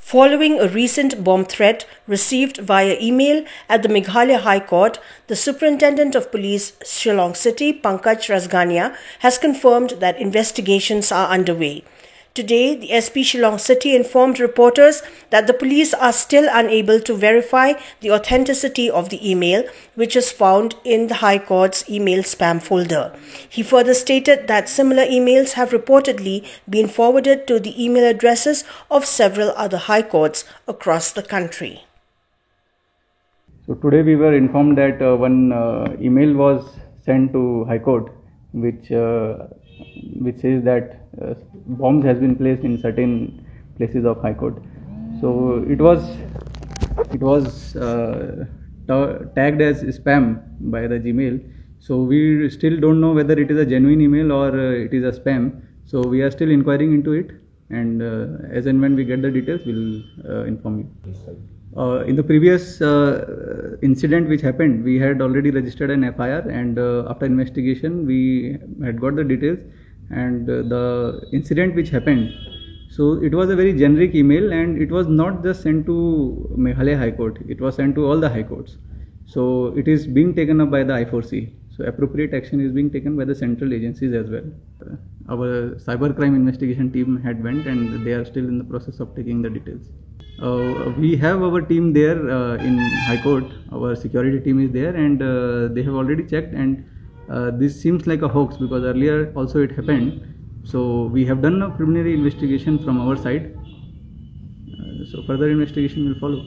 Following a recent bomb threat received via email at the Meghalaya High Court, the Superintendent of Police, Shillong City, Pankaj Rasgania, has confirmed that investigations are underway. Today, the SP Shillong City informed reporters that the police are still unable to verify the authenticity of the email, which is found in the High Court's email spam folder. He further stated that similar emails have reportedly been forwarded to the email addresses of several other High Courts across the country. So today we were informed that one email was sent to High Court, which says that bombs has been placed in certain places of High Court. So it was tagged as spam by the Gmail. So we still don't know whether it is a genuine email or it is a spam. So we are still inquiring into it, and as and when we get the details, we'll inform you. In the previous incident which happened, we had already registered an FIR, and after investigation we had got the details, and the incident which happened, so it was a very generic email, and it was not just sent to Meghalaya High Court, it was sent to all the High Courts. So it is being taken up by the I4C. So appropriate action is being taken by the central agencies as well. Our cybercrime investigation team had went, and they are still in the process of taking the details. We have our team there in High Court. Our security team is there, and they have already checked, and this seems like a hoax because earlier also it happened. So we have done a preliminary investigation from our side. So further investigation will follow.